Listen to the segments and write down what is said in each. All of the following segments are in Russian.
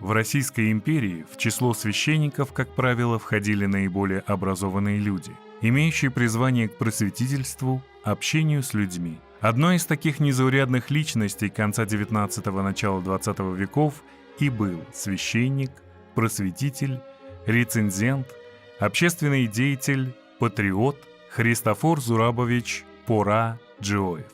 В Российской империи в число священников, как правило, входили наиболее образованные люди, имеющие призвание к просветительству, общению с людьми. Одной из таких незаурядных личностей конца XIX – начала XX веков и был священник, просветитель, рецензент, общественный деятель, патриот Христофор Зурабович Пора Джиоев.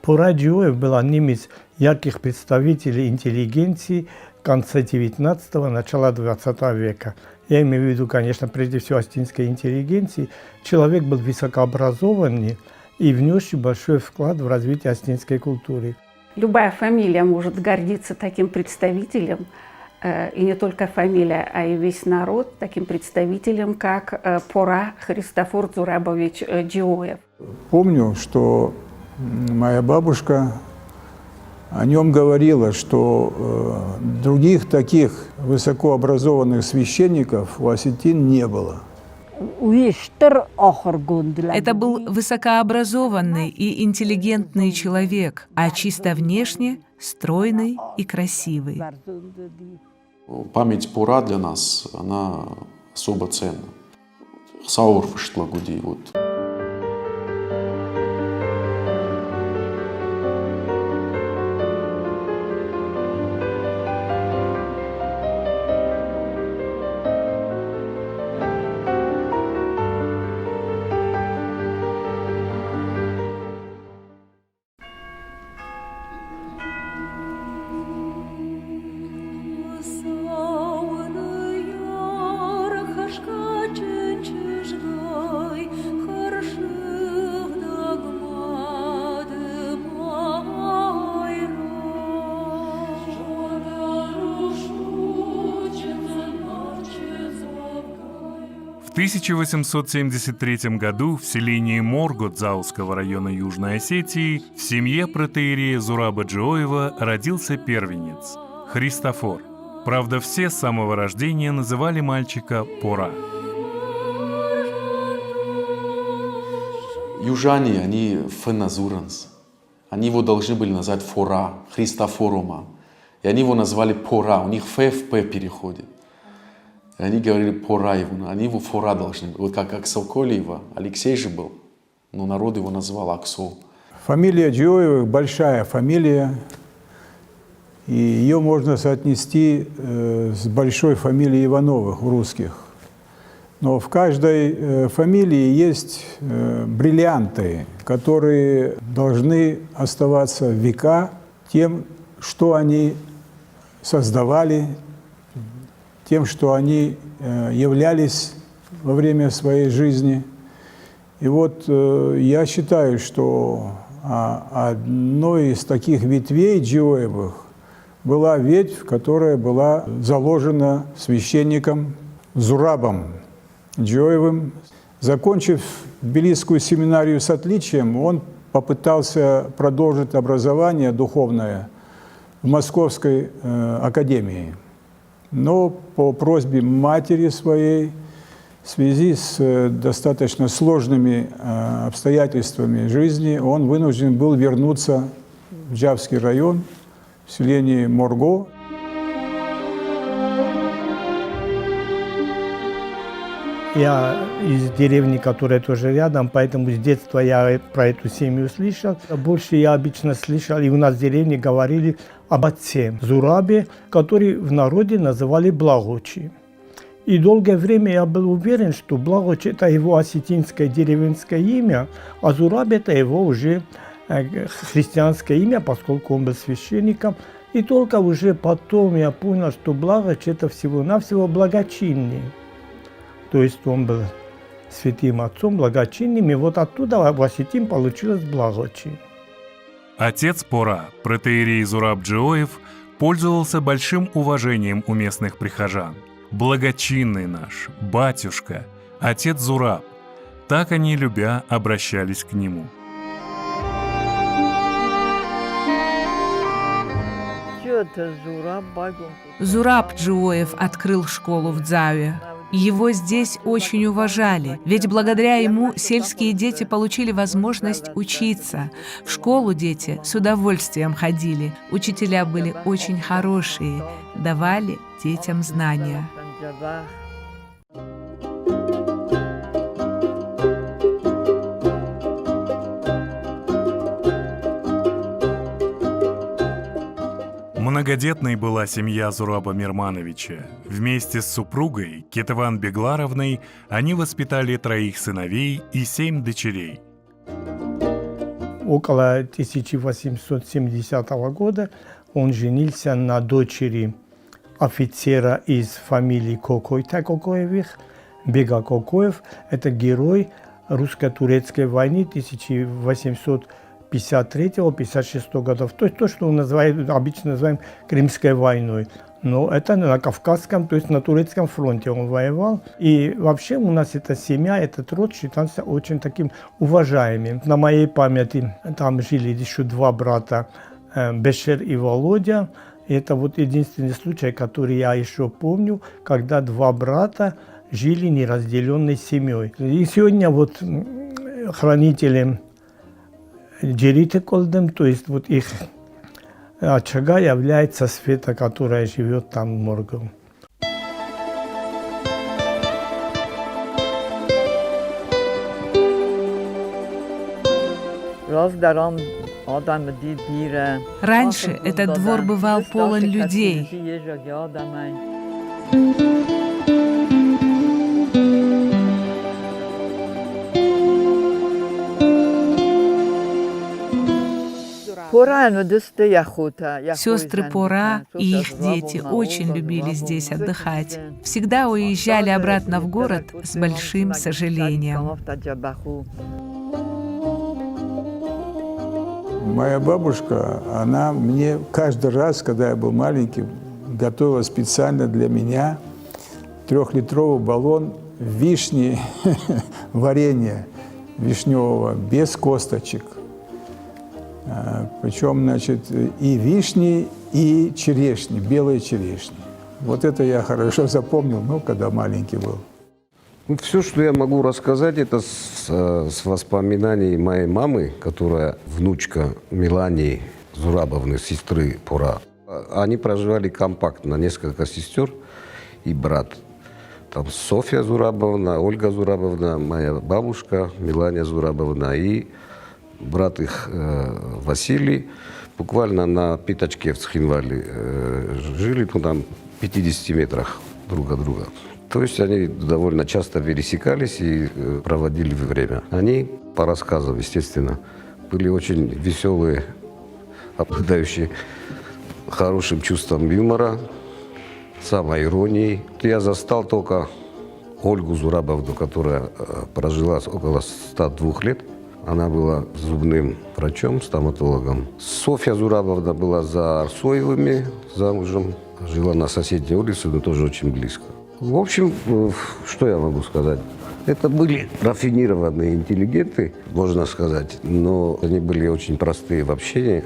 Пора Джиоев был одним из ярких представителей интеллигенции конца XIX – начала XX века. Я имею в виду, конечно, прежде всего астинской интеллигенции. Человек был высокообразованный и внесший большой вклад в развитие астинской культуры. Любая фамилия может гордиться таким представителем, и не только фамилия, а и весь народ, таким представителем, как Пора Христофор Зурабович Джиоев. Помню, что моя бабушка о нем говорила, что других таких высокообразованных священников у осетин не было. Это был высокообразованный и интеллигентный человек, а чисто внешне стройный и красивый. Память Пора для нас, она особо ценна. Саур Фашлагуди, вот. В 1873 году в селении Моргот Заузского района Южной Осетии в семье протоиерея Зураба Джиоева родился первенец – Христофор. Правда, все с самого рождения называли мальчика Пора. Южане, они феназуранс. Они его должны были назвать Фора, Христофорума. И они его назвали Пора, у них Ф в П переходит. И они говорили Пора его, они его Фора должны быть. Вот как Аксел Колиева, Алексей же был, но народ его назвал Аксол. Фамилия Джиоевых большая фамилия, и ее можно соотнести с большой фамилией Ивановых у русских. Но в каждой фамилии есть бриллианты, которые должны оставаться в века тем, что они создавали, тем, что они являлись во время своей жизни. И вот я считаю, что одной из таких ветвей Джиоевых была ветвь, которая была заложена священником Зурабом Джиоевым. Закончив Тбилисскую семинарию с отличием, он попытался продолжить образование духовное в Московской академии. Но по просьбе матери своей, в связи с достаточно сложными обстоятельствами жизни, он вынужден был вернуться в Джавский район, в селении Морго. Я из деревни, которая тоже рядом, поэтому с детства я про эту семью слышал. Больше я обычно слышал, и у нас в деревне говорили об отце Зурабе, который в народе называли Благочи. И долгое время я был уверен, что Благочи – это его осетинское деревенское имя, а Зураб – это его уже христианское имя, поскольку он был священником. И только уже потом я понял, что Благочи – это всего-навсего благочинный. То есть он был святым отцом, благочинным, и вот оттуда в Осетин получилось Благочи. Отец Пора, протоиерей Зураб Джиоев, пользовался большим уважением у местных прихожан. «Благочинный наш, батюшка, отец Зураб», так они, любя, обращались к нему. Зураб Джиоев открыл школу в Дзаве. Его здесь очень уважали, ведь благодаря ему сельские дети получили возможность учиться. В школу дети с удовольствием ходили, учителя были очень хорошие, давали детям знания. Многодетной была семья Зураба Мирмановича. Вместе с супругой Кетыван Бегларовной они воспитали 3 сыновей и 7 дочерей. Около 1870 года он женился на дочери офицера из фамилии Кокоевых, Бега Кокоев. Это герой русско-турецкой войны 1853-56 годов. То есть то, что мы обычно называем Крымской войной. Но это на Кавказском, то есть на турецком фронте он воевал. И вообще у нас эта семья, этот род считался очень таким уважаемым. На моей памяти там жили еще 2 брата, Бешер и Володя. И это вот единственный случай, который я еще помню, когда 2 брата жили неразделенной семьей. И сегодня вот хранителем Джерите Колдем, то есть вот их очага является Света, которая живет там в морге. Раньше этот двор бывал полон людей. Сестры Пора и их дети очень любили здесь отдыхать. Всегда уезжали обратно в город с большим сожалением. Моя бабушка, она мне каждый раз, когда я был маленький, готовила специально для меня 3-литровый баллон вишни, варенья вишневого, без косточек. Причем, значит, и вишни, и черешни, белые черешни. Вот это я хорошо запомнил, когда маленький был. Все, что я могу рассказать, это с воспоминаний моей мамы, которая внучка Милании Зурабовны, сестры Пора. Они проживали компактно, несколько сестер и брат. Там Софья Зурабовна, Ольга Зурабовна, моя бабушка Милания Зурабовна и брат их Василий. Буквально на пятачке в Цхинвале жили, там, в 50 метрах друг от друга. То есть они довольно часто пересекались и проводили время. Они, по рассказам, естественно, были очень веселые, обладающие хорошим чувством юмора, самоиронией. Я застал только Ольгу Зурабовну, которая прожила около 102 лет. Она была зубным врачом, стоматологом. Софья Зурабовна была за Арсоевыми замужем. Жила на соседней улице, но тоже очень близко. В общем, что я могу сказать? Это были рафинированные интеллигенты, можно сказать, но они были очень простые в общении.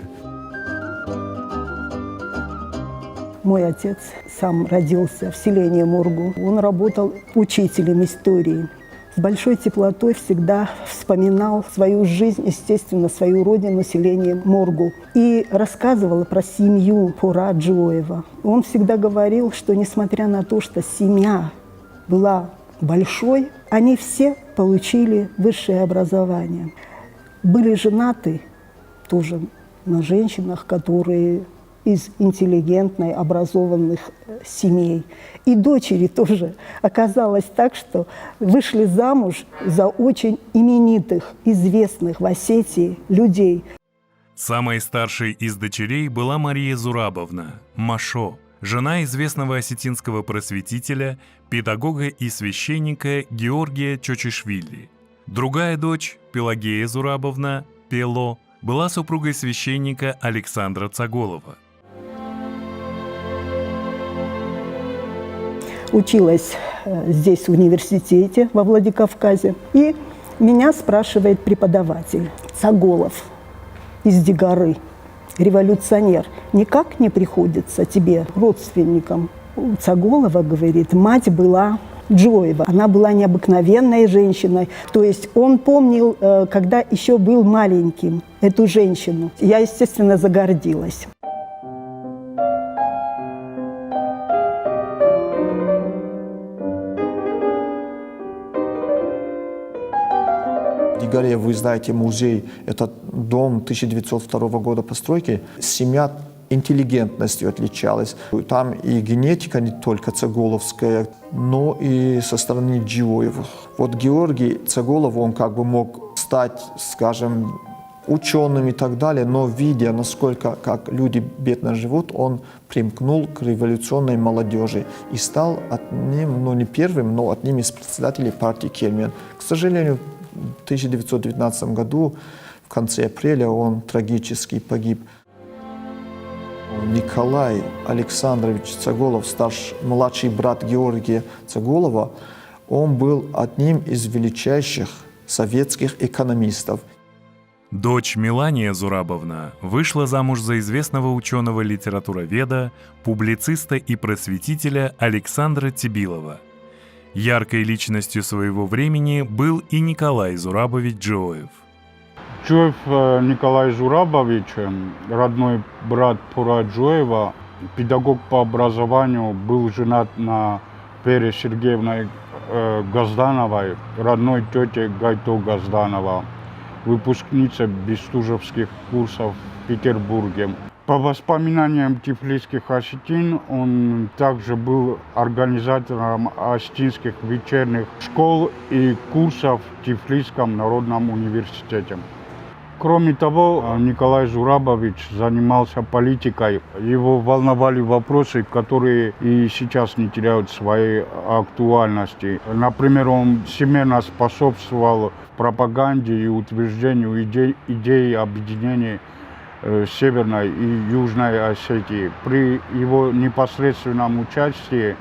Мой отец сам родился в селении Моргу. Он работал учителем истории. С большой теплотой всегда вспоминал свою жизнь, естественно, свою родину, селение Моргу. И рассказывал про семью Пора Джоева. Он всегда говорил, что несмотря на то, что семья была большой, они все получили высшее образование. Были женаты тоже на женщинах, которые из интеллигентной, образованных семей. И дочери тоже оказалось так, что вышли замуж за очень именитых, известных в Осетии людей. Самой старшей из дочерей была Мария Зурабовна, Машо, жена известного осетинского просветителя, педагога и священника Георгия Чочишвили. Другая дочь, Пелагея Зурабовна, Пело, была супругой священника Александра Цаголова. Училась здесь, в университете, во Владикавказе. И меня спрашивает преподаватель Цаголов из Дигары, революционер. Никак не приходится тебе родственникам? У Цаголова, говорит, мать была Джоева. Она была необыкновенной женщиной. То есть он помнил, когда еще был маленьким, эту женщину. Я, естественно, загордилась. Дигалия, вы знаете, музей, это дом 1902 года постройки. Семья интеллигентностью отличалась. Там и генетика не только цеголовская, но и со стороны Джиоевых. Вот Георгий Цеголов, он как бы мог стать, скажем, ученым и так далее, но видя, насколько как люди бедно живут, он примкнул к революционной молодежи и стал одним, ну не первым, но одним из председателей партии Кельмен. К сожалению, в 1919 году, в конце апреля, он трагически погиб. Николай Александрович Цеголов, младший брат Георгия Цеголова, он был одним из величайших советских экономистов. Дочь Мелания Зурабовна вышла замуж за известного ученого-литературоведа, публициста и просветителя Александра Тибилова. Яркой личностью своего времени был и Николай Зурабович Джоев. Джоев Николай Зурабович, родной брат Пора Джоева, педагог по образованию, был женат на Вере Сергеевне Газдановой, родной тете Гайто Газданова, выпускница бестужевских курсов в Петербурге. По воспоминаниям тифлисских осетин, он также был организатором осетинских вечерних школ и курсов в Тифлисском народном университете. Кроме того, Николай Зурабович занимался политикой. Его волновали вопросы, которые и сейчас не теряют своей актуальности. Например, он всемирно способствовал пропаганде и утверждению идеи объединения Северной и Южной Осетии. При его непосредственном участии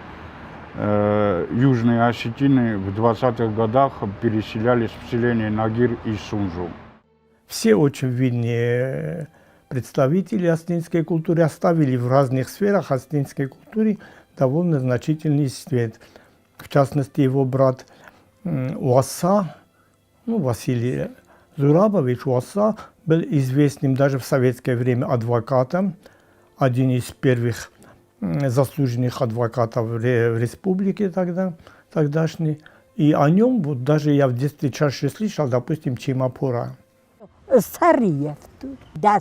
южные осетины в 20-х годах переселялись в селение Нагир и Сунжу. Все очень видные представители осетинской культуры оставили в разных сферах осетинской культуры довольно значительный след. В частности, его брат Уаса, Василий Зурабович Уаса, был известным даже в советское время адвокатом, один из первых заслуженных адвокатов в республике тогдашней. И о нем вот даже я в детстве чаще слышал, допустим, чем о Пора. Да,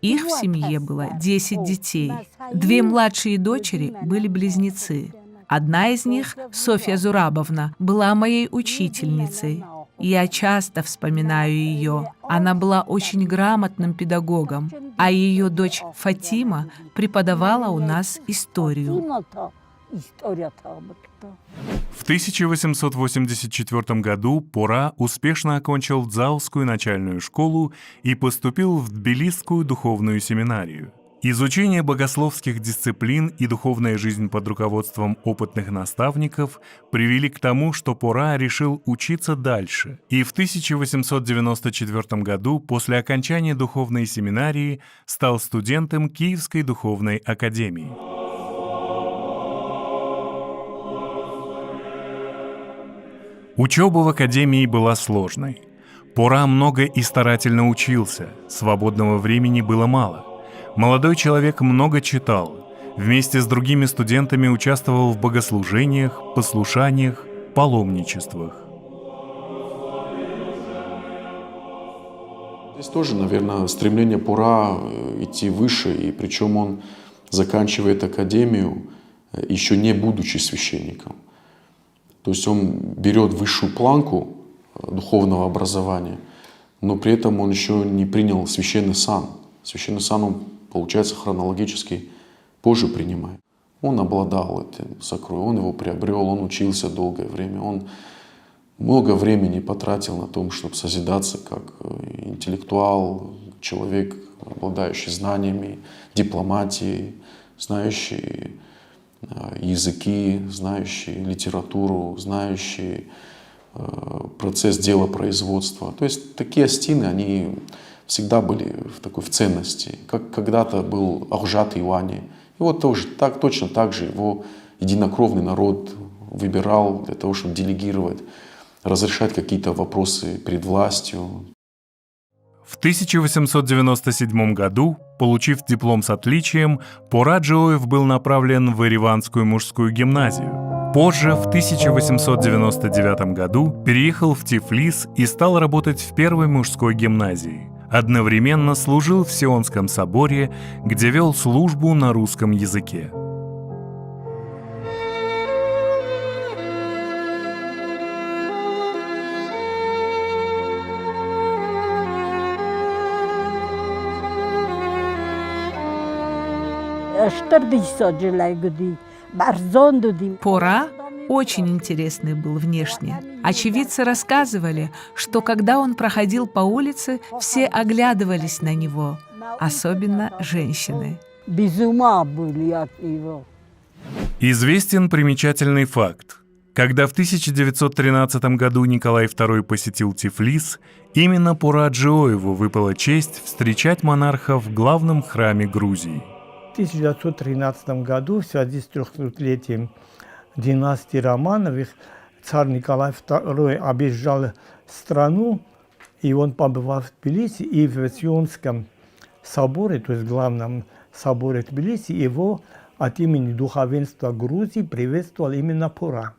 их в семье было 10 детей. 2 младшие дочери были близнецы. Одна из них, Софья Зурабовна, была моей учительницей. Я часто вспоминаю ее. Она была очень грамотным педагогом, а ее дочь Фатима преподавала у нас историю. В 1884 году Пора успешно окончил Дзаускую начальную школу и поступил в Тбилисскую духовную семинарию. Изучение богословских дисциплин и духовная жизнь под руководством опытных наставников привели к тому, что Пора решил учиться дальше. И в 1894 году, после окончания духовной семинарии, стал студентом Киевской духовной академии. Учеба в академии была сложной. Пора много и старательно учился, свободного времени было мало. Молодой человек много читал, вместе с другими студентами участвовал в богослужениях, послушаниях, паломничествах. Здесь тоже, наверное, стремление Пора идти выше, и причем он заканчивает академию, еще не будучи священником. То есть он берет высшую планку духовного образования, но при этом он еще не принял священный сан. Священный сан он, получается, хронологически позже принимает. Он обладал этим сокровищем, он его приобрел, он учился долгое время, он много времени потратил на то, чтобы созидаться как интеллектуал, человек, обладающий знаниями, дипломатией, знающий языки, знающий литературу, знающий процесс делопроизводства. То есть такие осетины, они всегда были в ценности. Как когда-то был Ахжат Ивани. И вот тоже, точно так же его единокровный народ выбирал для того, чтобы делегировать, разрешать какие-то вопросы перед властью. В 1897 году, получив диплом с отличием, Пора Джиоев был направлен в Ереванскую мужскую гимназию. Позже, в 1899 году, переехал в Тифлис и стал работать в первой мужской гимназии. Одновременно служил в Сионском соборе, где вел службу на русском языке. Пора очень интересный был внешне. Очевидцы рассказывали, что когда он проходил по улице, все оглядывались на него, особенно женщины. Известен примечательный факт. Когда в 1913 году Николай II посетил Тифлис, именно Пора Джиоеву выпала честь встречать монарха в главном храме Грузии. В 1913 году в связи с 300-летием династии Романовых царь Николай II объезжал страну, и он побывал в Тбилиси, и в Сионском соборе, то есть главном соборе Тбилиси, его от имени духовенства Грузии приветствовал именно Пора.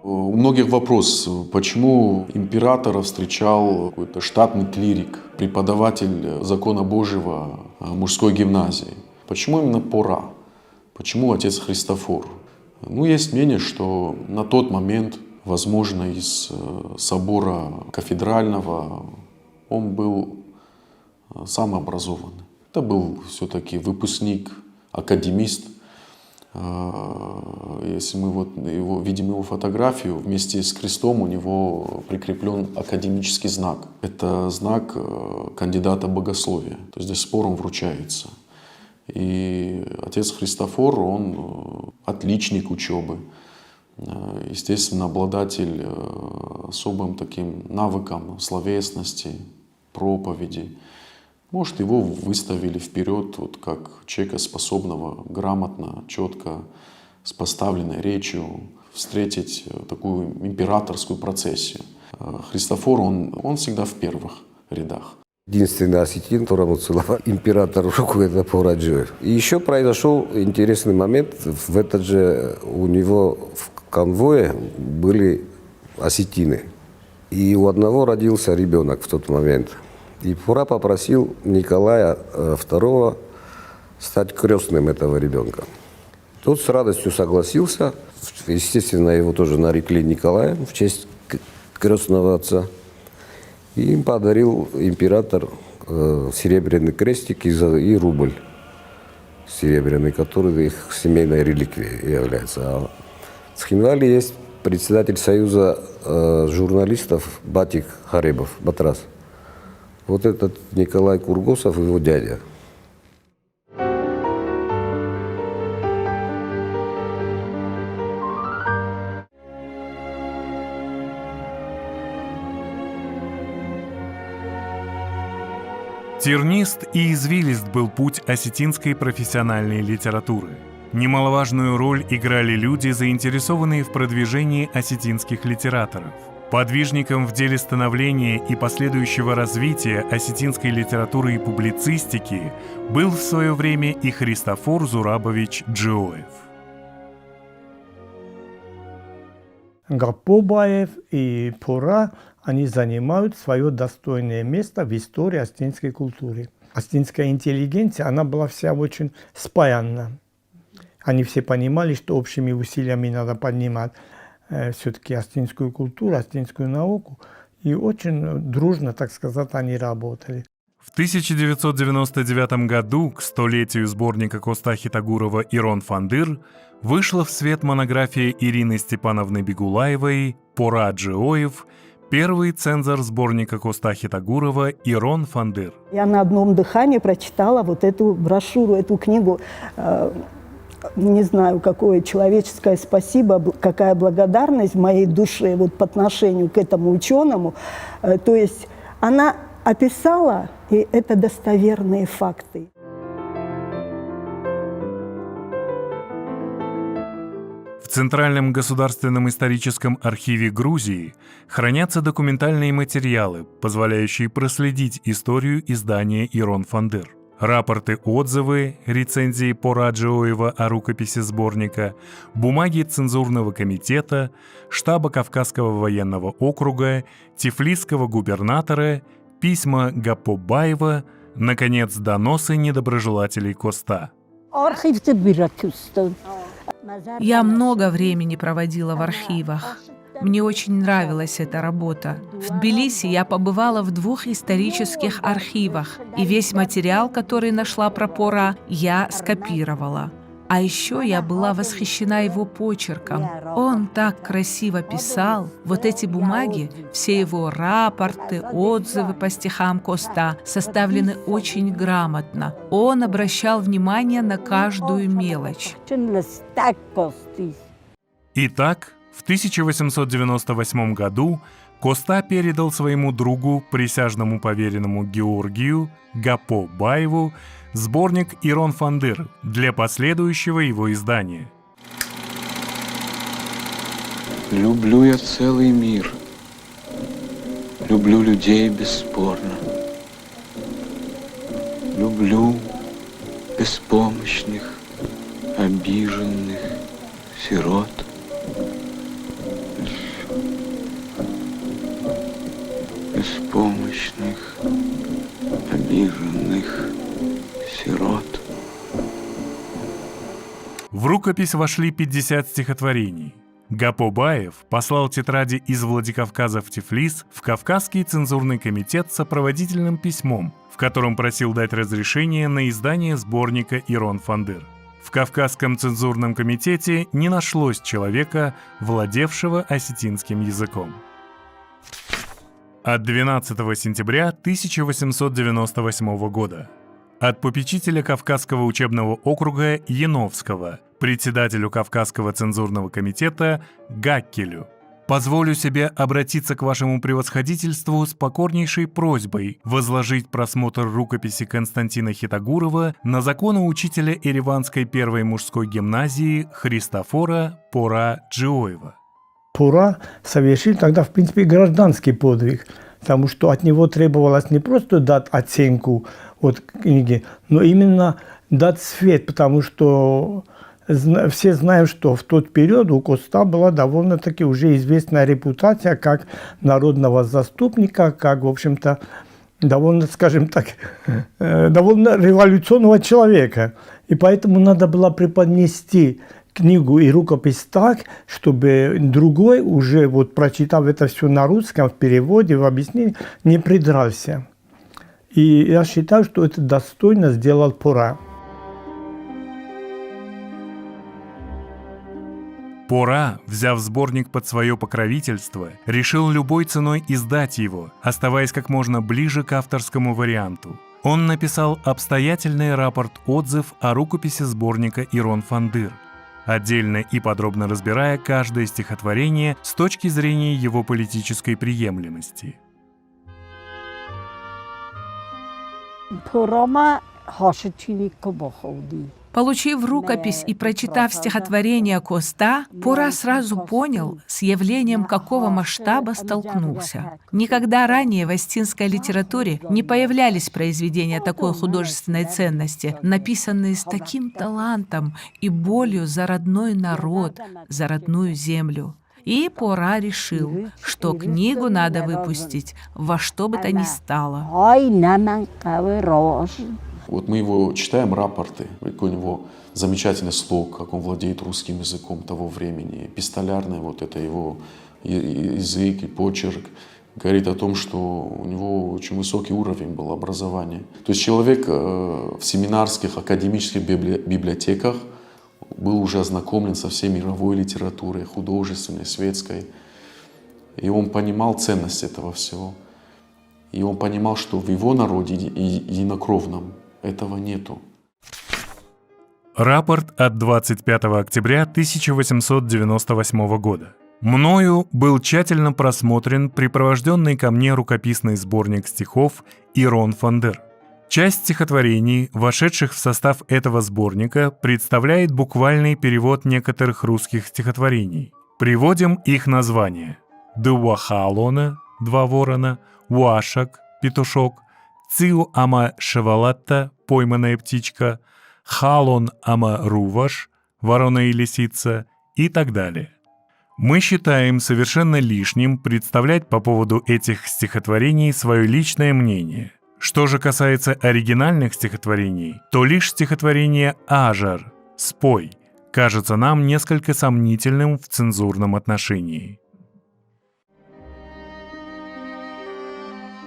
У многих вопрос, почему императора встречал какой-то штатный клирик, преподаватель закона Божьего мужской гимназии. Почему именно Пора? Почему отец Христофор? Есть мнение, что на тот момент, возможно, из собора кафедрального он был самый образованный. Это был все-таки выпускник, академист. Если мы видим его фотографию, вместе с крестом у него прикреплен академический знак. Это знак кандидата богословия, то есть до сих пор он вручается. И отец Христофор, он отличник учебы, естественно, обладатель особым таким навыком словесности, проповеди. Может, его выставили вперед как человека, способного грамотно, четко, с поставленной речью встретить такую императорскую процессию. Христофор, он всегда в первых рядах. Единственный осетин, которому целовал император руку, это Пора Джиоев. И еще произошел интересный момент. В этот же у него в конвое были осетины. И у одного родился ребенок в тот момент. И Пора попросил Николая II стать крестным этого ребенка. Тот с радостью согласился. Естественно, его тоже нарекли Николаем в честь крестного отца. И им подарил император серебряный крестик и рубль серебряный, который их семейной реликвией является. А в Цхинвале есть председатель союза журналистов Батик Харебов, Батрас. Вот этот Николай Кургосов, его дядя. Тернист и извилист был путь осетинской профессиональной литературы. Немаловажную роль играли люди, заинтересованные в продвижении осетинских литераторов. Подвижником в деле становления и последующего развития осетинской литературы и публицистики был в свое время и Христофор Зурабович Джиоев. Гапобаев и Пора, они занимают свое достойное место в истории осетинской культуры. Осетинская интеллигенция, она была вся очень спаянна. Они все понимали, что общими усилиями надо поднимать все-таки осетинскую культуру, осетинскую науку. И очень дружно, так сказать, они работали. В 1999 году, к столетию сборника Костахи Тагурова «Ирон Фандыр», вышла в свет монография Ирины Степановны Бегулаевой «Пора Джиоев», первый цензор сборника Костахи Тагурова «Ирон Фандыр». Я на одном дыхании прочитала вот эту брошюру, эту книгу. Не знаю, какое человеческое спасибо, какая благодарность в моей душе вот по отношению к этому ученому. То есть Она описала, и это достоверные факты. В Центральном государственном историческом архиве Грузии хранятся документальные материалы, позволяющие проследить историю издания Ирон Фандыр. Рапорты, отзывы, рецензии Пора Джиоева о рукописи сборника, бумаги цензурного комитета, штаба Кавказского военного округа, тифлисского губернатора, письма Гапобаева, наконец, доносы недоброжелателей Коста. Я много времени проводила в архивах. Мне очень нравилась эта работа. В Тбилиси я побывала в 2 исторических архивах, и весь материал, который нашла про Пора, я скопировала. А еще я была восхищена его почерком. Он так красиво писал. Вот эти бумаги, все его рапорты, отзывы по стихам Коста составлены очень грамотно. Он обращал внимание на каждую мелочь. Итак, в 1898 году Коста передал своему другу, присяжному поверенному Георгию Гапобаеву, сборник Ирон Фандыр для последующего его издания. Люблю я целый мир, люблю людей бесспорно, люблю беспомощных, обиженных, сирот. Беспомощных, обиженных, сирот. В рукопись вошли 50 стихотворений. Гапобаев послал тетради из Владикавказа в Тифлис в Кавказский цензурный комитет с сопроводительным письмом, в котором просил дать разрешение на издание сборника Ирон Фандыр. В Кавказском цензурном комитете не нашлось человека, владевшего осетинским языком. От 12 сентября 1898 года. От попечителя Кавказского учебного округа Яновского, председателю Кавказского цензурного комитета Гаккелю. Позволю себе обратиться к вашему превосходительству с покорнейшей просьбой возложить просмотр рукописи Константина Хитагурова на законоучителя Ереванской первой мужской гимназии Христофора Пора Джиоева. Пора совершил тогда, в принципе, гражданский подвиг, потому что от него требовалось не просто дать оценку от книги, но именно дать свет, потому что все знаем, что в тот период у Коста была довольно-таки уже известная репутация как народного заступника, как, в общем-то, довольно, скажем так, довольно революционного человека. И поэтому надо было преподнести книгу и рукопись так, чтобы другой, уже вот прочитав это все на русском, в переводе, в объяснении, не придрался. И я считаю, что это достойно сделал Пора. Пора, взяв сборник под свое покровительство, решил любой ценой издать его, оставаясь как можно ближе к авторскому варианту. Он написал обстоятельный рапорт-отзыв о рукописи сборника Ирон Фандыр, отдельно и подробно разбирая каждое стихотворение с точки зрения его политической приемлемости. Получив рукопись и прочитав стихотворение Коста, Пора сразу понял, с явлением какого масштаба столкнулся. Никогда ранее в остинской литературе не появлялись произведения такой художественной ценности, написанные с таким талантом и болью за родной народ, за родную землю. И Пора решил, что книгу надо выпустить во что бы то ни стало. Вот мы его читаем, рапорты, какой у него замечательный слог, как он владеет русским языком того времени, эпистолярный вот это его язык и почерк, говорит о том, что у него очень высокий уровень был образования. То есть человек в семинарских, академических библиотеках был уже ознакомлен со всей мировой литературой, художественной, светской. И он понимал ценность этого всего. И он понимал, что в его народе единокровном этого нету. Рапорт от 25 октября 1898 года. Мною был тщательно просмотрен припровожденный ко мне рукописный сборник стихов «Ирон Фандер». Часть стихотворений, вошедших в состав этого сборника, представляет буквальный перевод некоторых русских стихотворений. Приводим их названия. «Дуахалона» – «Два ворона», «Уашак» – «Петушок», «Циу ама шевалатта» – «Пойманная птичка», «Халон ама руваш» – «Ворона и лисица» и так далее. Мы считаем совершенно лишним представлять по поводу этих стихотворений свое личное мнение. Что же касается оригинальных стихотворений, то лишь стихотворение «Ажар» «Спой» кажется нам несколько сомнительным в цензурном отношении.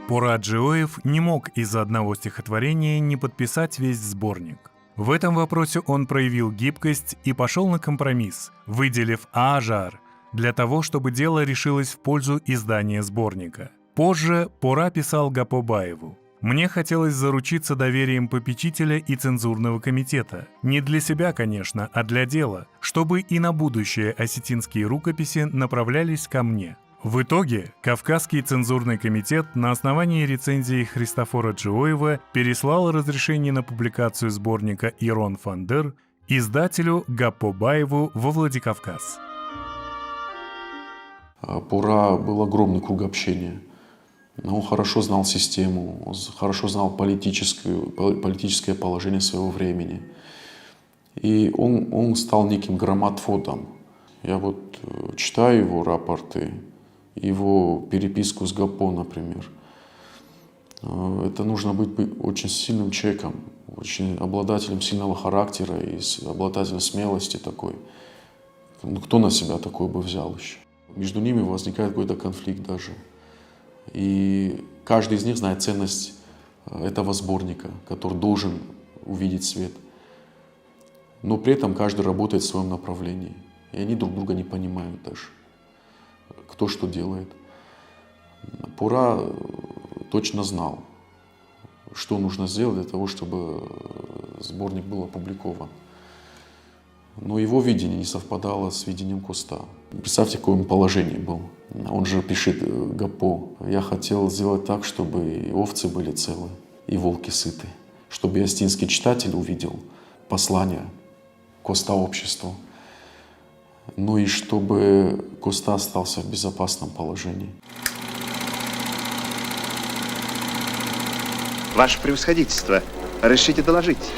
Пора Джиоев не мог из-за одного стихотворения не подписать весь сборник. В этом вопросе он проявил гибкость и пошел на компромисс, выделив «Ажар» для того, чтобы дело решилось в пользу издания сборника. Позже Пора писал Гапобаеву: «Мне хотелось заручиться доверием попечителя и цензурного комитета. Не для себя, конечно, а для дела, чтобы и на будущее осетинские рукописи направлялись ко мне». В итоге Кавказский цензурный комитет на основании рецензии Христофора Джиоева переслал разрешение на публикацию сборника «Ирон Фандер» издателю Гапобаеву во Владикавказ. Пора был огромный круг общения. Он хорошо знал систему, он хорошо знал политическое положение своего времени. И он стал неким грамматфотом. Я вот читаю его рапорты, его переписку с Гапо, например. Это нужно быть очень сильным человеком, очень обладателем сильного характера и обладателем смелости такой. Ну, кто на себя такой бы взял еще? Между ними возникает какой-то конфликт даже. И каждый из них знает ценность этого сборника, который должен увидеть свет. Но при этом каждый работает в своем направлении. И они друг друга не понимают даже, кто что делает. Пора точно знал, что нужно сделать для того, чтобы сборник был опубликован. Но его видение не совпадало с видением Коста. Представьте, в каком положении был. Он же пишет Гапо: «Я хотел сделать так, чтобы и овцы были целы, и волки сыты, чтобы и остинский читатель увидел послание Коста обществу, ну и чтобы Коста остался в безопасном положении». Ваше превосходительство, разрешите доложить.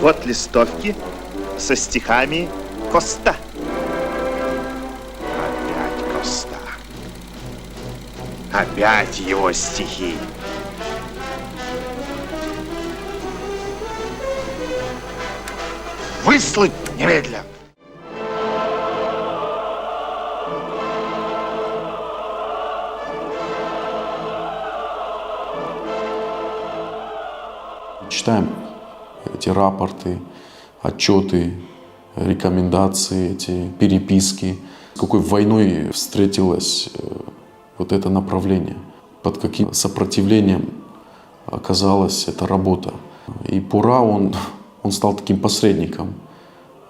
Вот листовки со стихами Коста. Опять Коста. Опять его стихи. Выслать немедленно! Читаем эти рапорты, отчеты, рекомендации, эти переписки. С какой войной встретилось вот это направление, под каким сопротивлением оказалась эта работа. И Пора, он стал таким посредником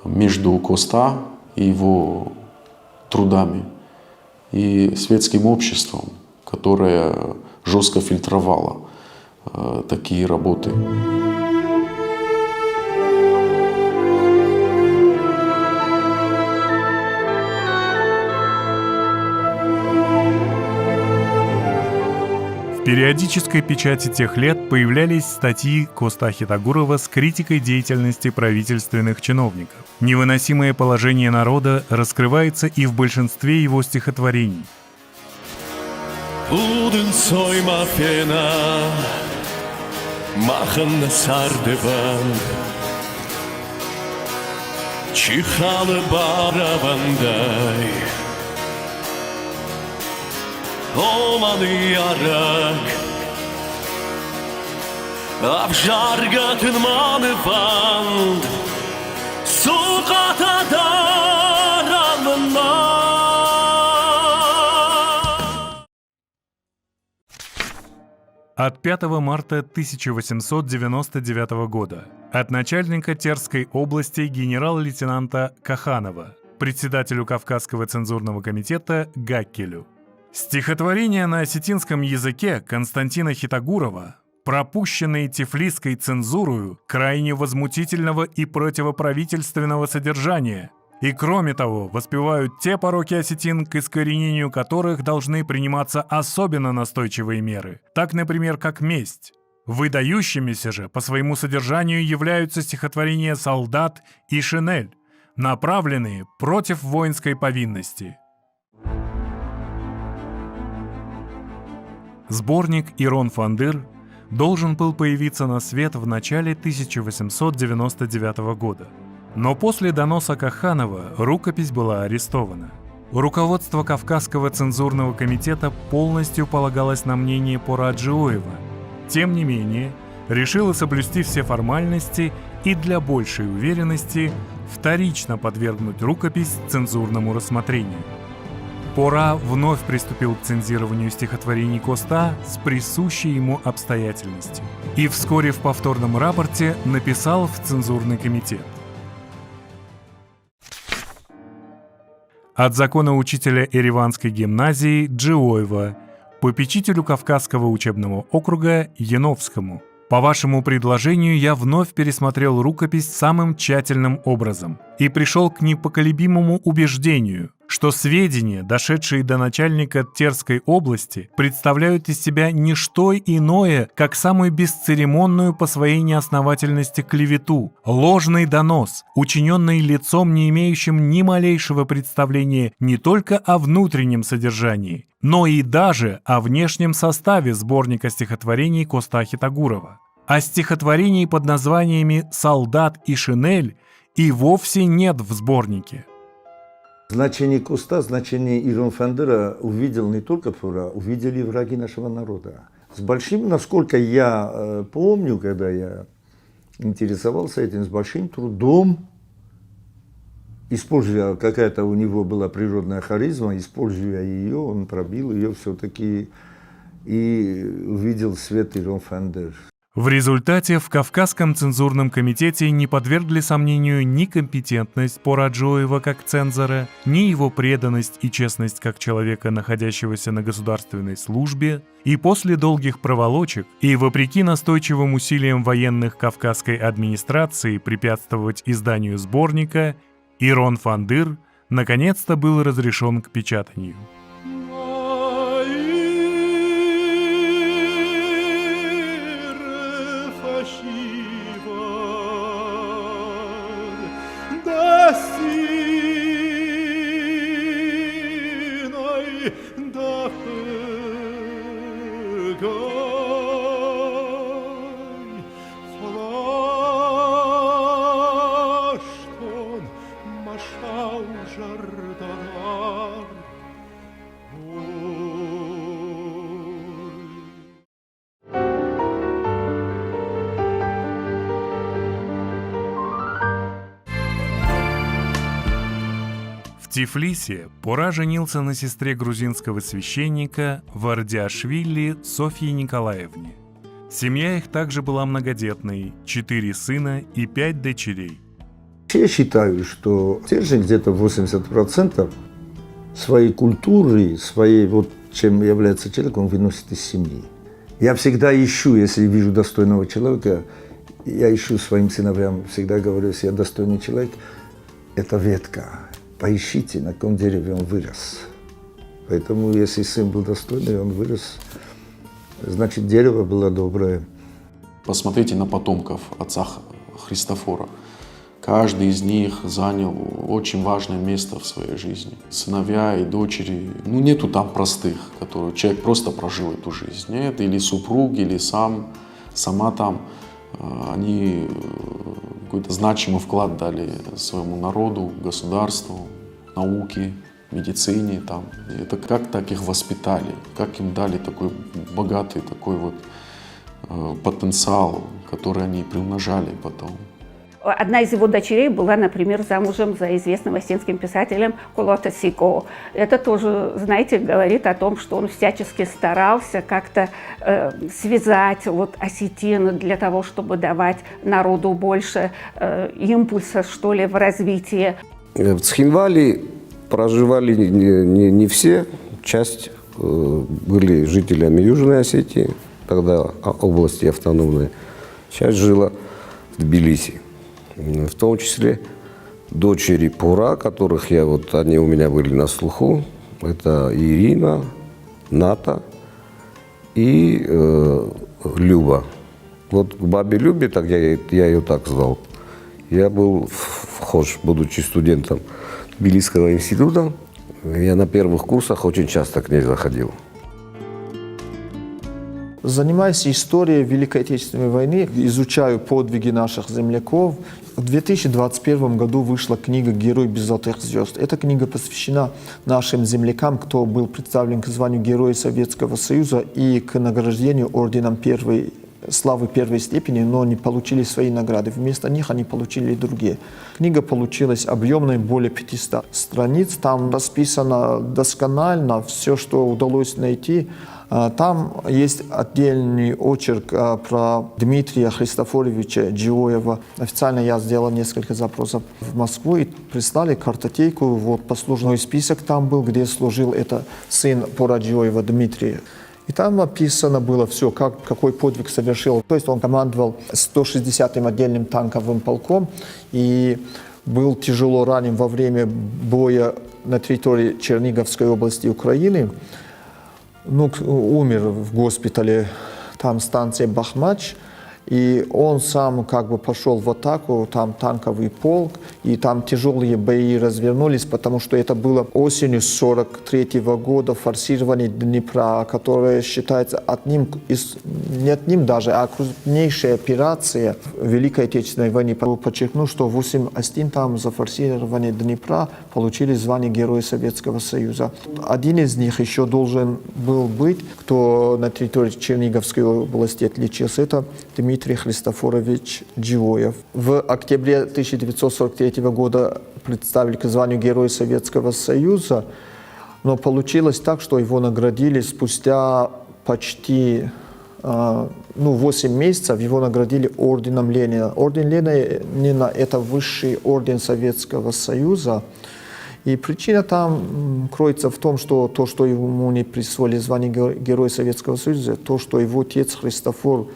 между Коста и его трудами и светским обществом, которое жестко фильтровало такие работы. В периодической печати тех лет появлялись статьи Коста Хитагурова с критикой деятельности правительственных чиновников. Невыносимое положение народа раскрывается и в большинстве его стихотворений. Uden soima pena machen sardevan Чихалы барабандай Оманы ярак Авжаргатын маныван Суката даранна. От 5 марта 1899 года от начальника Терской области генерал-лейтенанта Каханова председателю Кавказского цензурного комитета Гаккелю. Стихотворения на осетинском языке Константина Хитагурова, пропущенные тифлисской цензурою, крайне возмутительного и противоправительственного содержания, и, кроме того, воспевают те пороки осетин, к искоренению которых должны приниматься особенно настойчивые меры, так, например, как месть. Выдающимися же по своему содержанию являются стихотворения «Солдат» и «Шинель», направленные против воинской повинности. Сборник «Ирон Фандыр» должен был появиться на свет в начале 1899 года. Но после доноса Каханова рукопись была арестована. Руководство Кавказского цензурного комитета полностью полагалось на мнение Пора Джиоева. Тем не менее, решило соблюсти все формальности и для большей уверенности вторично подвергнуть рукопись цензурному рассмотрению. Пора вновь приступил к цензированию стихотворений Коста с присущей ему обстоятельностью и вскоре в повторном рапорте написал в цензурный комитет: от закона учителя Ереванской гимназии Джиоева, попечителю Кавказского учебного округа Яновскому. По вашему предложению я вновь пересмотрел рукопись самым тщательным образом и пришел к непоколебимому убеждению, что сведения, дошедшие до начальника Терской области, представляют из себя не что иное, как самую бесцеремонную по своей неосновательности клевету, ложный донос, учиненный лицом, не имеющим ни малейшего представления не только о внутреннем содержании, но и даже о внешнем составе сборника стихотворений Коста Хитагурова. А стихотворений под названиями «Солдат» и «Шинель» и вовсе нет в сборнике. Значение Коста, значение Ирон Фандыра увидел не только Пора, увидели враги нашего народа. С большим, насколько я помню, когда я интересовался этим, с большим трудом, используя, какая-то у него была природная харизма, используя ее, он пробил ее все-таки и увидел свет Ирон Фандыр. В результате в Кавказском цензурном комитете не подвергли сомнению ни компетентность Пора Джиоева как цензора, ни его преданность и честность как человека, находящегося на государственной службе, и после долгих проволочек и вопреки настойчивым усилиям военных кавказской администрации препятствовать изданию сборника, Ирон Фандыр наконец-то был разрешен к печатанию. В Тифлисе Пора женился на сестре грузинского священника Вардиашвили Софье Николаевне. Семья их также была многодетной – 4 сына и 5 дочерей. Я считаю, что стержень где-то 80% своей культуры, своей, вот чем является человек, он выносит из семьи. Я всегда ищу, если вижу достойного человека, я ищу своим сыновьям, всегда говорю, если я достойный человек, это ветка. Поищите, на каком дереве он вырос. Поэтому, если сын был достойный, он вырос, значит, дерево было доброе. Посмотрите на потомков отца Христофора. Каждый из них занял очень важное место в своей жизни. Сыновья и дочери, нету там простых, которые человек просто прожил эту жизнь. Нет, или супруг, или сама там. Они какой-то значимый вклад дали своему народу, государству, науке, медицине. Там. И это как так их воспитали, как им дали такой богатый такой вот потенциал, который они приумножали потом. Одна из его дочерей была, например, замужем за известным осетинским писателем Кулота Сико. Это тоже, знаете, говорит о том, что он всячески старался как-то связать вот осетин для того, чтобы давать народу больше импульса, что ли, в развитии. В Цхинвале проживали не все, часть были жителями Южной Осетии, тогда области автономные, часть жила в Тбилиси. В том числе дочери Пора, которых они у меня были на слуху, это Ирина, Ната и Люба. Вот к бабе Любе, так я ее так звал, я был вхож, будучи студентом Тбилисского института, я на первых курсах очень часто к ней заходил. Занимаясь историей Великой Отечественной войны, изучаю подвиги наших земляков. В 2021 году вышла книга «Герой без золотых звезд». Эта книга посвящена нашим землякам, кто был представлен к званию Героя Советского Союза и к награждению орденом славы первой степени, но не получили свои награды. Вместо них они получили другие. Книга получилась объемной, более 500 страниц. Там расписано досконально все, что удалось найти. Там есть отдельный очерк про Дмитрия Христофоровича Джиоева. Официально я сделал несколько запросов в Москву и прислали картотеку. Вот послужной список там был, где служил это сын Пора Джиоева Дмитрия. И там написано было все, какой подвиг совершил. То есть он командовал 160-м отдельным танковым полком и был тяжело ранен во время боя на территории Черниговской области Украины. Умер в госпитале, там станция Бахмач, и он сам пошел в атаку, там танковый полк, и там тяжелые бои развернулись, потому что это было осенью 1943 года, форсирование Днепра, которое считается не одним даже, а крупнейшей операцией Великой Отечественной войны. Подчеркну, что 8 осетин там за форсирование Днепра получили звание Героя Советского Союза. Один из них еще должен был быть, кто на территории Черниговской области отличился, это Дмитрий Христофорович Джиоев. В октябре 1943 года представили к званию Героя Советского Союза, но получилось так, что его наградили спустя почти 8 месяцев, его наградили орденом Ленина. Орден Ленина – это высший орден Советского Союза. И причина там кроется в том, что то, что ему не присвоили звание Героя Советского Союза, то, что его отец Христофор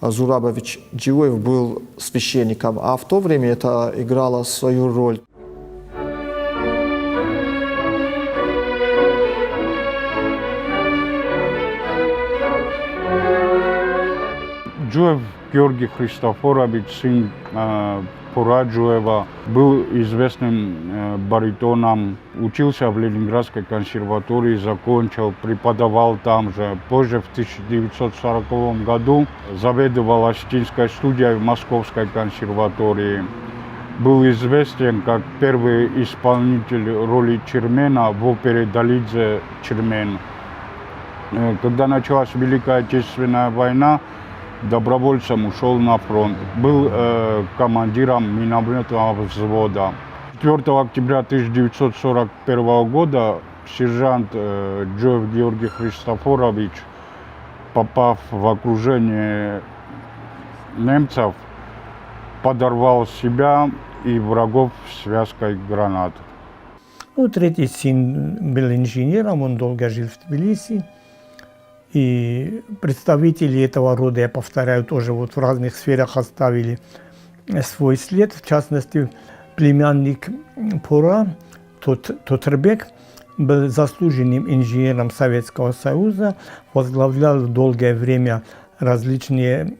Зурабович Джиоев был священником, а в то время это играло свою роль. Джиоев Георгий Христофорович, сын Пора Джиоева, был известным баритоном, учился в Ленинградской консерватории, закончил, преподавал там же. Позже, в 1940 году, заведовал осетинской студией в Московской консерватории. Был известен как первый исполнитель роли Чермена в опере «Долидзе Чермен». Когда началась Великая Отечественная война, добровольцем ушел на фронт. Был командиром минометного взвода. 4 октября 1941 года сержант Джиоев Георгий Христофорович, попав в окружение немцев, подорвал себя и врагов связкой гранат. Третий сын был инженером, он долго жил в Тбилиси. И представители этого рода, я повторяю, тоже в разных сферах оставили свой след. В частности, племянник Пора, Тотербек, был заслуженным инженером Советского Союза, возглавлял долгое время различные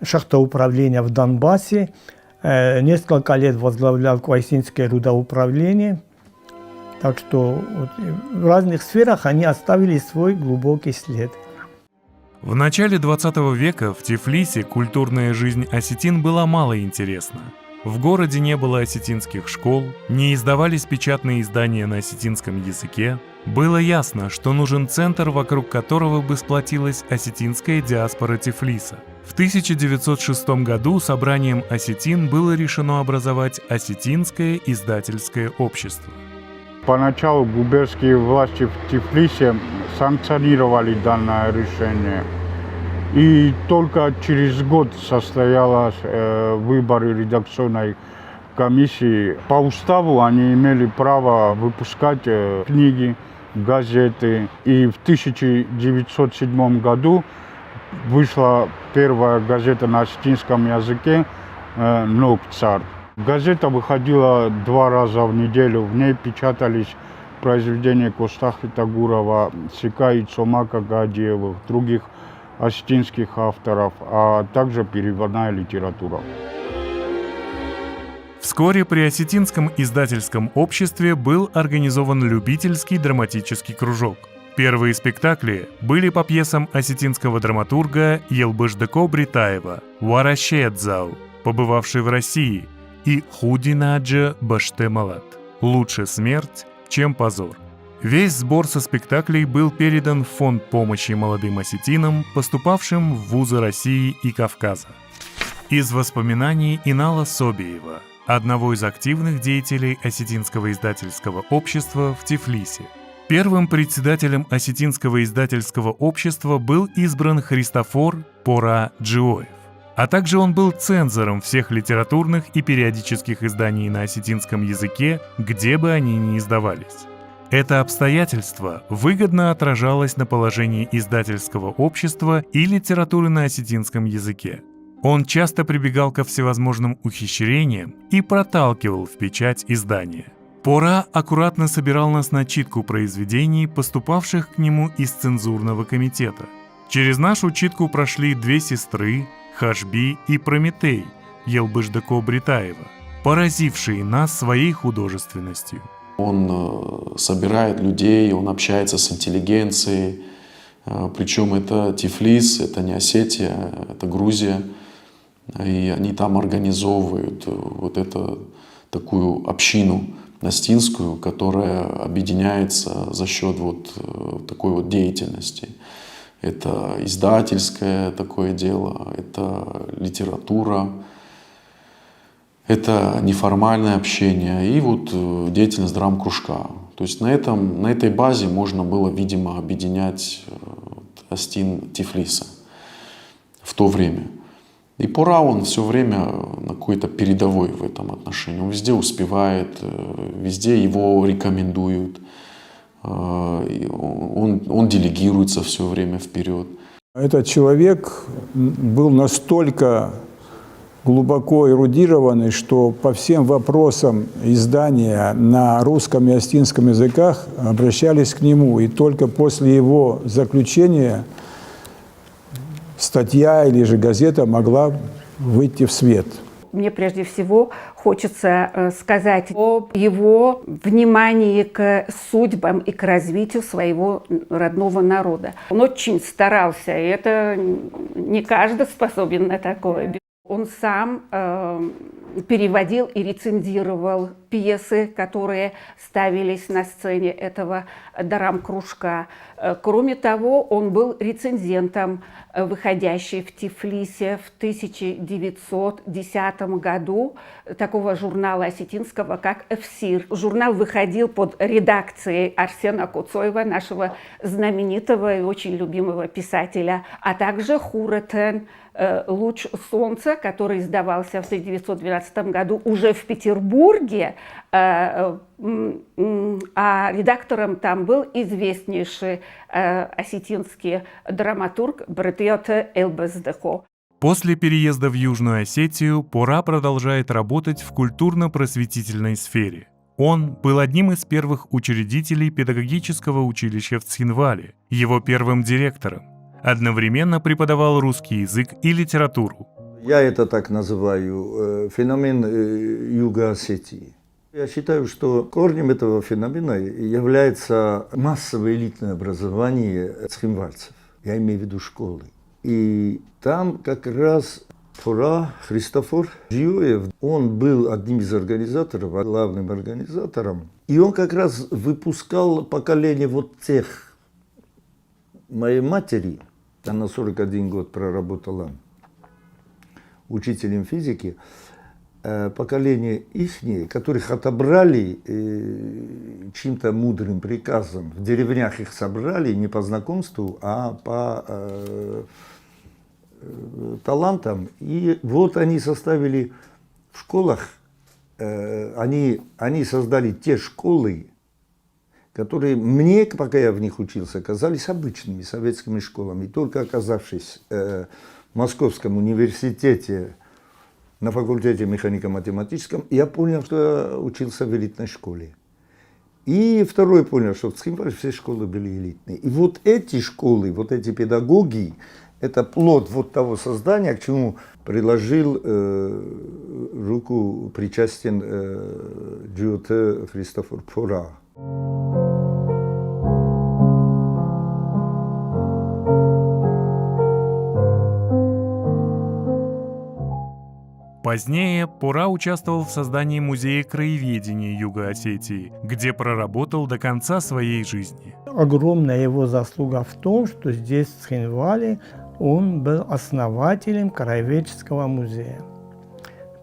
шахтоуправления в Донбассе, несколько лет возглавлял Квайсинское рудоуправление. Так что в разных сферах они оставили свой глубокий след. В начале 20 века в Тифлисе культурная жизнь осетин была мало интересна. В городе не было осетинских школ, не издавались печатные издания на осетинском языке. Было ясно, что нужен центр, вокруг которого бы сплотилась осетинская диаспора Тифлиса. В 1906 году собранием осетин было решено образовать Осетинское издательское общество. Поначалу губернские власти в Тифлисе санкционировали данное решение. И только через год состоялись выборы редакционной комиссии. По уставу они имели право выпускать книги, газеты. И в 1907 году вышла первая газета на осетинском языке «Нокцар». Газета выходила 2 раза в неделю. В ней печатались произведения Коста Хитагурова, Сика и Цомака Гадиевых, других осетинских авторов, а также переводная литература. Вскоре при Осетинском издательском обществе был организован любительский драматический кружок. Первые спектакли были по пьесам осетинского драматурга Елбыждако Бритаева «Варашедзау», побывавший в России, и «Худинаджа Баштемалат» «Лучше смерть, чем позор». Весь сбор со спектаклей был передан в фонд помощи молодым осетинам, поступавшим в вузы России и Кавказа. Из воспоминаний Инала Собиева, одного из активных деятелей Осетинского издательского общества в Тифлисе. Первым председателем Осетинского издательского общества был избран Христофор Пора Джиоев, а также он был цензором всех литературных и периодических изданий на осетинском языке, где бы они ни издавались. Это обстоятельство выгодно отражалось на положении издательского общества и литературы на осетинском языке. Он часто прибегал ко всевозможным ухищрениям и проталкивал в печать издания. Пора аккуратно собирал нас на читку произведений, поступавших к нему из цензурного комитета. Через нашу читку прошли 2 сестры, Хашби и Прометей Елбыждако Бритаева, поразившие нас своей художественностью. Он собирает людей, он общается с интеллигенцией, причем это Тифлис, это не Осетия, это Грузия. И они там организовывают вот эту такую общину настинскую, которая объединяется за счет вот такой вот деятельности. Это издательское такое дело, это литература, это неформальное общение и вот деятельность драм-кружка. То есть на этой базе можно было, видимо, объединять Осетин Тифлиса в то время. И Пора, он все время на какой-то передовой в этом отношении. Он везде успевает, везде его рекомендуют. Он делегируется все время вперед. Этот человек был настолько глубоко эрудированный, что по всем вопросам издания на русском и осетинском языках обращались к нему. И только после его заключения статья или же газета могла выйти в свет. Мне прежде всего хочется сказать о его внимании к судьбам и к развитию своего родного народа. Он очень старался, и это не каждый способен на такое. Он сам переводил и рецензировал пьесы, которые ставились на сцене этого драм-кружка. Кроме того, он был рецензентом, выходящей в Тифлисе в 1910 году такого журнала осетинского, как «Эфсир». Журнал выходил под редакцией Арсена Куцоева, нашего знаменитого и очень любимого писателя, а также Хуретен «Луч солнца», который издавался в 1912 году уже в Петербурге, а редактором там был известнейший осетинский драматург Бретьоте Елбыждако. После переезда в Южную Осетию Пора продолжает работать в культурно-просветительной сфере. Он был одним из первых учредителей педагогического училища в Цхинвале, его первым директором. Одновременно преподавал русский язык и литературу. Я это так называю феномен Юго-Осетии. Я считаю, что корнем этого феномена является массовое элитное образование цхинвальцев. Я имею в виду школы. И там как раз Пора, Христофор Джиоев, он был одним из организаторов, главным организатором. И он как раз выпускал поколение вот тех моей матери. Она 41 год проработала учителем физики. Поколение ихнее, которых отобрали чьим-то мудрым приказом. В деревнях их собрали не по знакомству, а по талантам. И вот они составили в школах они создали те школы, которые мне, пока я в них учился, казались обычными советскими школами. И только оказавшись в Московском университете на факультете механико-математическом, я понял, что я учился в элитной школе. И второе понял, что в Цхинвале все школы были элитные. И вот эти школы, вот эти педагоги, это плод вот того создания, к чему приложил руку причастен Джиоте Христофор Пора. Позднее Пора участвовал в создании Музея краеведения Юга Осетии, где проработал до конца своей жизни. Огромная его заслуга в том, что здесь, в Цхинвале, он был основателем краеведческого музея.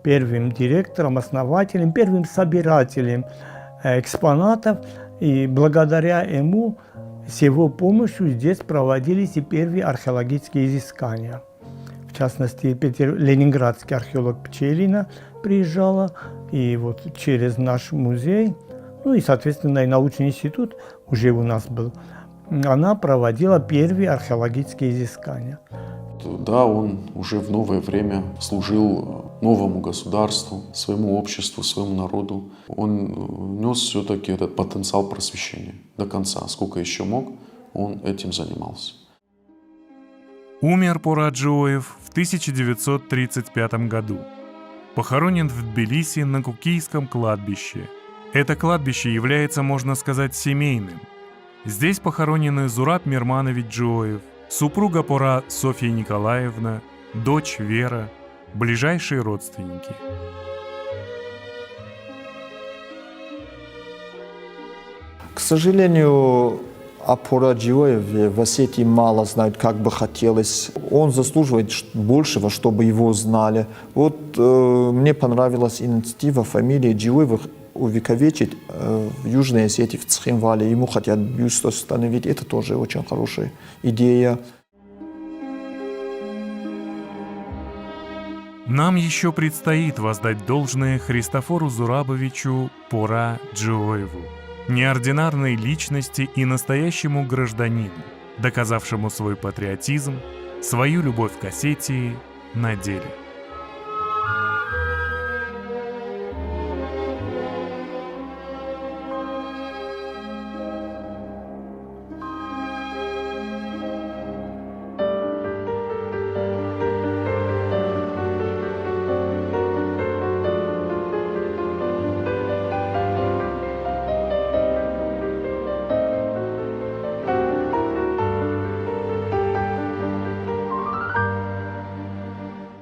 Первым директором, основателем, первым собирателем экспонатов. И благодаря ему, с его помощью, здесь проводились и первые археологические изыскания. В частности, ленинградский археолог Пчелина приезжала, и вот через наш музей, ну и, соответственно, и научный институт уже у нас был, она проводила первые археологические изыскания. Да, он уже в новое время служил новому государству, своему обществу, своему народу. Он нес все-таки этот потенциал просвещения до конца. Сколько еще мог, он этим занимался. Умер Пора Джиоев в 1935 году. Похоронен в Тбилиси на Кукийском кладбище. Это кладбище является, можно сказать, семейным. Здесь похоронены Зураб Мирманович Джиоев, супруга Пора Софья Николаевна, дочь Вера, ближайшие родственники. К сожалению, о Пора Джиоеве в Осетии мало знают, как бы хотелось. Он заслуживает большего, чтобы его знали. Вот мне понравилась инициатива фамилии Джиоевых увековечить в Южной Осетии, в Цхинвале. Ему хотят бюст установить. Это тоже очень хорошая идея. Нам еще предстоит воздать должное Христофору Зурабовичу Пора Джиоеву, неординарной личности и настоящему гражданину, доказавшему свой патриотизм, свою любовь к Осетии на деле.